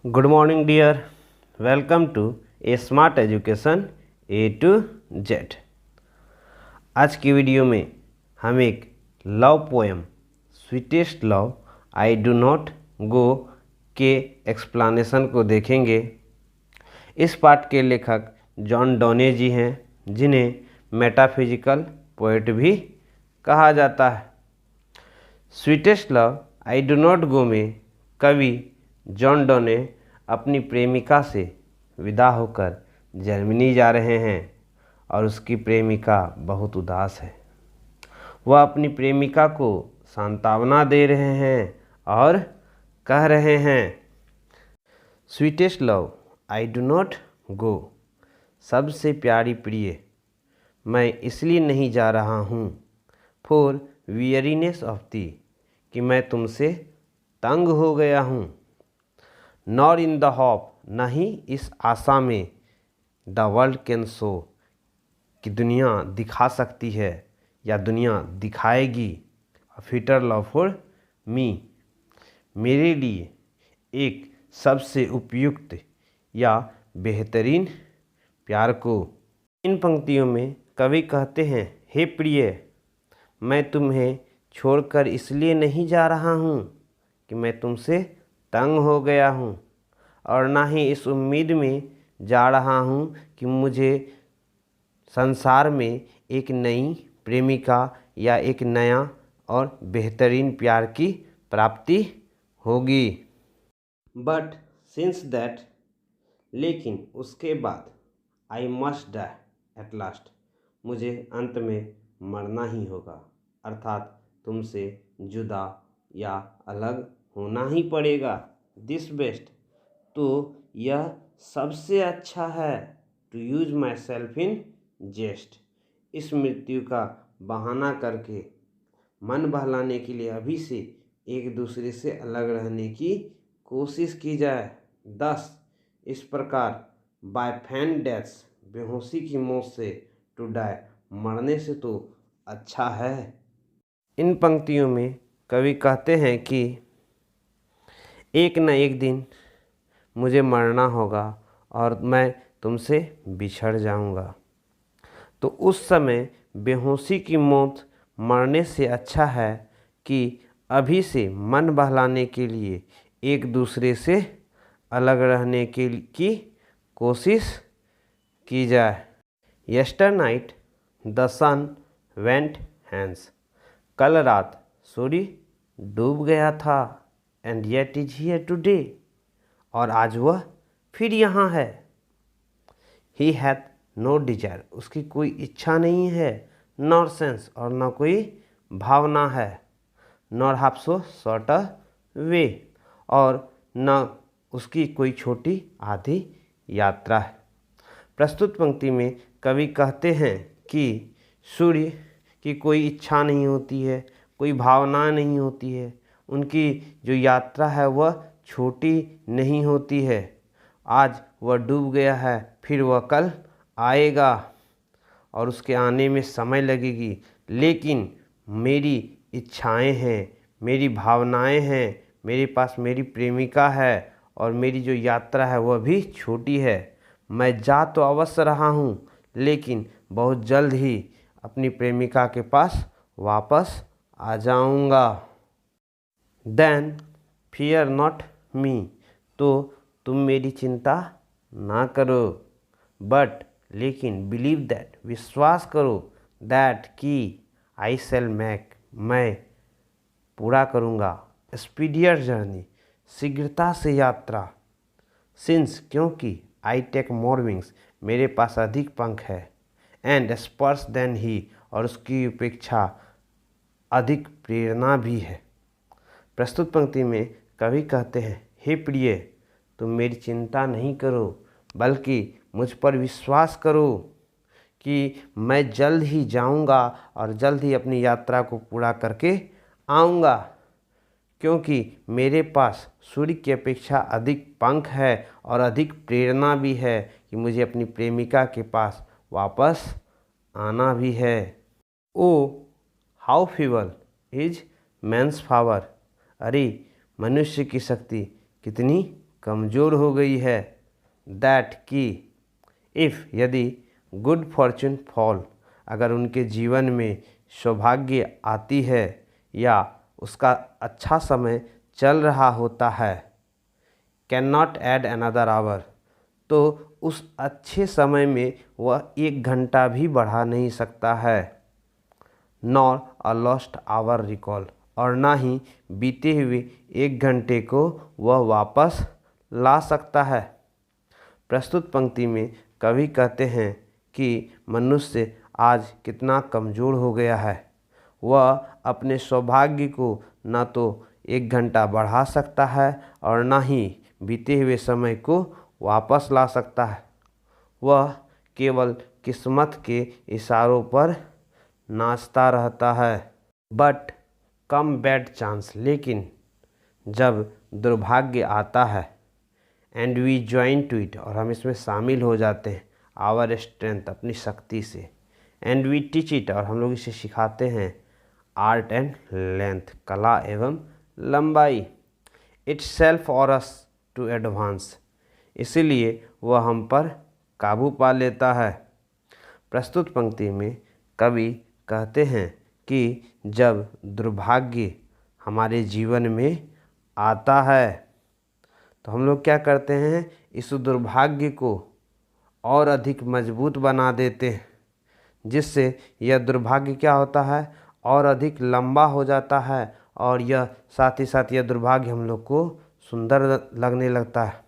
Good morning dear, welcome to A smart education A to Z. आज की video में हम एक love poem sweetest love I do not go के explanation को देखेंगे। इस पाठ के लेखक जॉन डोने जी हैं, जिन्हें मेटाफिजिकल पोएट भी कहा जाता है। Sweetest love I do not गो में कवि जॉन डोने अपनी प्रेमिका से विदा होकर जर्मनी जा रहे हैं और उसकी प्रेमिका बहुत उदास है। वह अपनी प्रेमिका को सांत्वना दे रहे हैं और कह रहे हैं, sweetest love I do not गो, सबसे प्यारी प्रिय, मैं इसलिए नहीं जा रहा हूँ, फॉर वियरीनेस ऑफ दी, कि मैं तुमसे तंग हो गया हूँ, नॉर इन द होप, नहीं इस आशा में, द वर्ल्ड कैन शो, कि दुनिया दिखा सकती है या दुनिया दिखाएगी, अ फिटर लव फॉर मी, मेरे लिए एक सबसे उपयुक्त या बेहतरीन प्यार को। इन पंक्तियों में कवि कहते हैं, हे प्रिय, मैं तुम्हें छोड़कर इसलिए नहीं जा रहा हूँ कि मैं तुमसे तंग हो गया हूँ, और ना ही इस उम्मीद में जा रहा हूँ कि मुझे संसार में एक नई प्रेमिका या एक नया और बेहतरीन प्यार की प्राप्ति होगी। बट सिंस दैट, लेकिन उसके बाद, I must die at last, मुझे अंत में मरना ही होगा, अर्थात तुमसे जुदा या अलग होना ही पड़ेगा। दिस बेस्ट, तो यह सबसे अच्छा है, to use myself in jest, इस मृत्यु का बहाना करके मन बहलाने के लिए अभी से एक दूसरे से अलग रहने की कोशिश की जाए। 10 इस प्रकार, बाय फैन डेथ्स, बेहोशी की मौत से, टू डाई, मरने से तो अच्छा है। इन पंक्तियों में कवि कहते हैं कि एक न एक दिन मुझे मरना होगा और मैं तुमसे बिछड़ जाऊंगा, तो उस समय बेहोशी की मौत मरने से अच्छा है कि अभी से मन बहलाने के लिए एक दूसरे से अलग रहने की कोशिश की जाए। Yesternight the sun went hence, कल रात सूर्य डूब गया था, and yet is here today, और आज वह फिर यहाँ है। ही हैथ नो डिजायर, उसकी कोई इच्छा नहीं है, नॉर सेंस, और न कोई भावना है, नॉर हाफ सो शॉर्ट अ वे, और न उसकी कोई छोटी आधी यात्रा है। प्रस्तुत पंक्ति में कवि कहते हैं कि सूर्य की कोई इच्छा नहीं होती है, कोई भावना नहीं होती है, उनकी जो यात्रा है वह छोटी नहीं होती है, आज वह डूब गया है, फिर वह कल आएगा और उसके आने में समय लगेगी, लेकिन मेरी इच्छाएं हैं, मेरी भावनाएं हैं, मेरे पास मेरी प्रेमिका है, और मेरी जो यात्रा है वह भी छोटी है। मैं जा तो अवश्य रहा हूँ, लेकिन बहुत जल्द ही अपनी प्रेमिका के पास वापस आ जाऊँगा। देन फियर नॉट मी, तो तुम मेरी चिंता ना करो, बट लेकिन बिलीव दैट, विश्वास करो, दैट कि आई शैल मेक, मैं पूरा करूँगा, स्पीडियर जर्नी, शीघ्रता से यात्रा, सिंस, क्योंकि, आई टेक मोर विंग्स, मेरे पास अधिक पंख है, एंड स्पर्श देन ही, और उसकी अपेक्षा अधिक प्रेरणा भी है। प्रस्तुत पंक्ति में कवि कहते हैं, हे प्रिय, तुम मेरी चिंता नहीं करो, बल्कि मुझ पर विश्वास करो कि मैं जल्द ही जाऊंगा और जल्द ही अपनी यात्रा को पूरा करके आऊंगा, क्योंकि मेरे पास सूर्य की अपेक्षा अधिक पंख है और अधिक प्रेरणा भी है कि मुझे अपनी प्रेमिका के पास वापस आना भी है। Oh how feeble is man's power, अरे मनुष्य की शक्ति कितनी कमज़ोर हो गई है। दैट कि इफ़ यदि गुड फॉर्चून फॉल, अगर उनके जीवन में सौभाग्य आती है या उसका अच्छा समय चल रहा होता है, can not add another our, तो उस अच्छे समय में वह 1 घंटा भी बढ़ा नहीं सकता है। Nor a lost hour recall, और ना ही बीते हुए 1 घंटे को वह वापस ला सकता है। प्रस्तुत पंक्ति में कवि कहते हैं कि मनुष्य आज कितना कमज़ोर हो गया है। वह अपने सौभाग्य को न तो 1 घंटा बढ़ा सकता है और ना ही बीते हुए समय को वापस ला सकता है। वह केवल किस्मत के इशारों पर नाचता रहता है। बट कम बैड चांस, लेकिन जब दुर्भाग्य आता है, and we join to it, और हम इसमें शामिल हो जाते हैं, आवर स्ट्रेंथ, अपनी शक्ति से, एंड वी टीच इट, और हम लोग इसे सिखाते हैं, आर्ट एंड लेंथ, कला एवं लंबाई, itself for us to advance, इसीलिए वह हम पर काबू पा लेता है। प्रस्तुत पंक्ति में कवि कहते हैं कि जब दुर्भाग्य हमारे जीवन में आता है तो हम लोग क्या करते हैं, इस दुर्भाग्य को और अधिक मजबूत बना देते हैं, जिससे यह दुर्भाग्य क्या होता है, और अधिक लंबा हो जाता है, और यह साथ ही साथ यह दुर्भाग्य हम लोग को सुंदर लगने लगता है।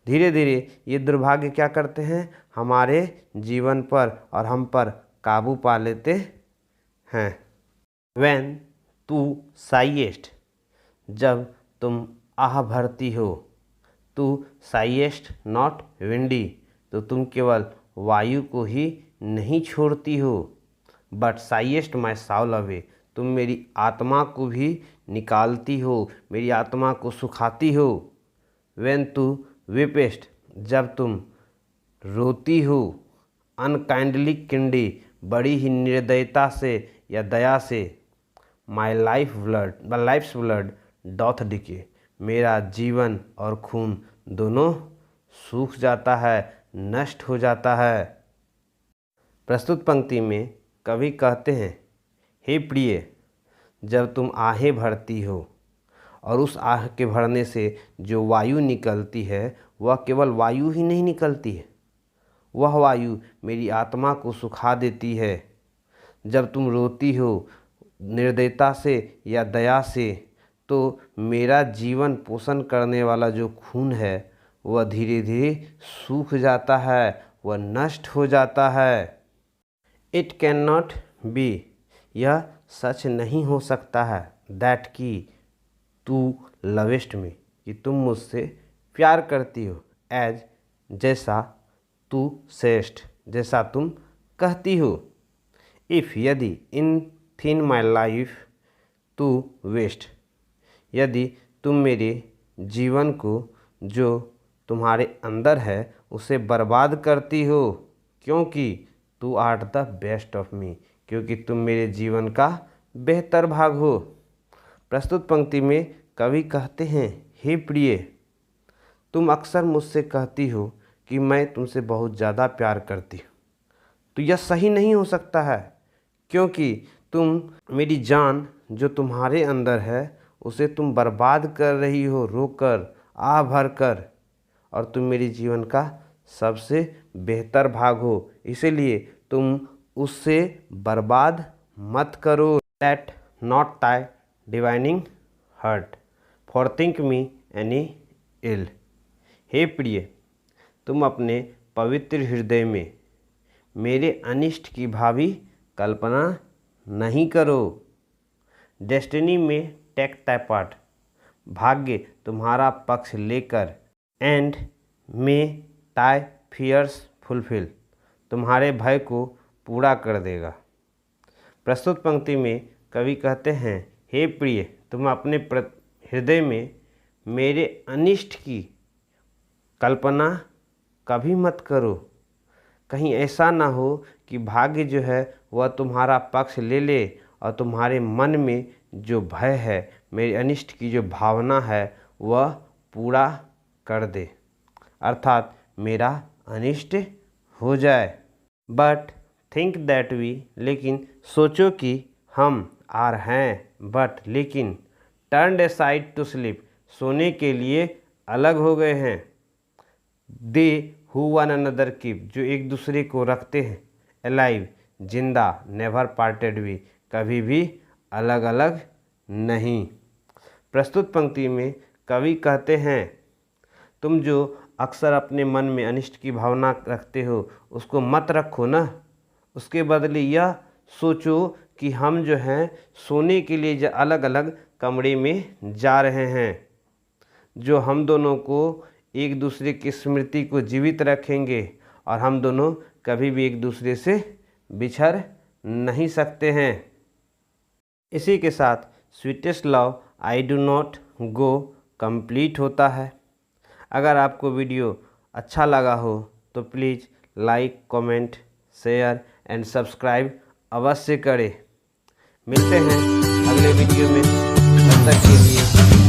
धीरे धीरे ये दुर्भाग्य क्या करते हैं, हमारे जीवन पर और हम पर काबू पा लेते हैं। When तू साइएस्ट, जब तुम आह भरती हो, तू साइएस्ट नॉट विंडी, तो तुम केवल वायु को ही नहीं छोड़ती हो, बट साइएस्ट माई साउल अवे, तुम मेरी आत्मा को भी निकालती हो, मेरी आत्मा को सुखाती हो। When तू वीपेस्ट, जब तुम रोती हो, अनकाइंडली किंडी, बड़ी ही निर्दयता से या दया से, माई लाइफ्स ब्लड डॉथ डिके, मेरा जीवन और खून दोनों सूख जाता है, नष्ट हो जाता है। प्रस्तुत पंक्ति में कवि कहते हैं, हे प्रिय, जब तुम आहें भरती हो, और उस आह के भरने से जो वायु निकलती है, वह केवल वायु ही नहीं निकलती है, वह वायु मेरी आत्मा को सुखा देती है। जब तुम रोती हो निर्दयता से या दया से, तो मेरा जीवन पोषण करने वाला जो खून है वह धीरे धीरे सूख जाता है, वह नष्ट हो जाता है। इट कैन नॉट बी, यह सच नहीं हो सकता है, दैट कि तू लवेस्ट मी, कि तुम मुझसे प्यार करती हो, एज जैसा तू सेस्ट, जैसा तुम कहती हो। इफ़ यदि, in thine my life thou waste, यदि तुम मेरे जीवन को जो तुम्हारे अंदर है उसे बर्बाद करती हो, क्योंकि तू art the best of me, क्योंकि तुम मेरे जीवन का बेहतर भाग हो। प्रस्तुत पंक्ति में कवि कहते हैं, हे प्रिय, तुम अक्सर मुझसे कहती हो कि मैं तुमसे बहुत ज़्यादा प्यार करती हूँ, तो यह सही नहीं हो सकता है, क्योंकि तुम मेरी जान जो तुम्हारे अंदर है उसे तुम बर्बाद कर रही हो, रोकर, आह भर कर, और तुम मेरे जीवन का सबसे बेहतर भाग हो, इसीलिए तुम उससे बर्बाद मत करो। Let not thy divining heart forethink me any ill, हे प्रिय, तुम अपने पवित्र हृदय में मेरे अनिष्ट की भावी कल्पना नहीं करो। डेस्टिनी में टेक ताई पार्ट, भाग्य तुम्हारा पक्ष लेकर, एंड मे ताई फियर्स फुलफिल, तुम्हारे भय को पूरा कर देगा। प्रस्तुत पंक्ति में कवि कहते हैं, हे प्रिय, तुम अपने हृदय में मेरे अनिष्ट की कल्पना कभी मत करो। कहीं ऐसा ना हो कि भाग्य जो है वह तुम्हारा पक्ष ले ले और तुम्हारे मन में जो भय है, मेरे अनिष्ट की जो भावना है, वह पूरा कर दे, अर्थात मेरा अनिष्ट हो जाए। बट थिंक दैट वी, लेकिन सोचो कि हम, आर हैं, बट लेकिन, टर्नड असाइड टू स्लीप, सोने के लिए अलग हो गए हैं। दे हु वन अनदर कीप, जो एक दूसरे को रखते हैं, अलाइव, जिंदा, नेवर पार्टेड वी, कभी भी अलग अलग नहीं। प्रस्तुत पंक्ति में कवि कहते हैं, तुम जो अक्सर अपने मन में अनिष्ट की भावना रखते हो उसको मत रखो ना, उसके बदले यह सोचो कि हम जो हैं सोने के लिए अलग अलग कमरे में जा रहे हैं, जो हम दोनों को एक दूसरे की स्मृति को जीवित रखेंगे और हम दोनों कभी भी एक दूसरे से बिछड़ नहीं सकते हैं। इसी के साथ sweetest love I do not go complete होता है। अगर आपको वीडियो अच्छा लगा हो तो please like, comment, share and subscribe अवश्य करें। मिलते हैं अगले वीडियो में, तब तक के लिए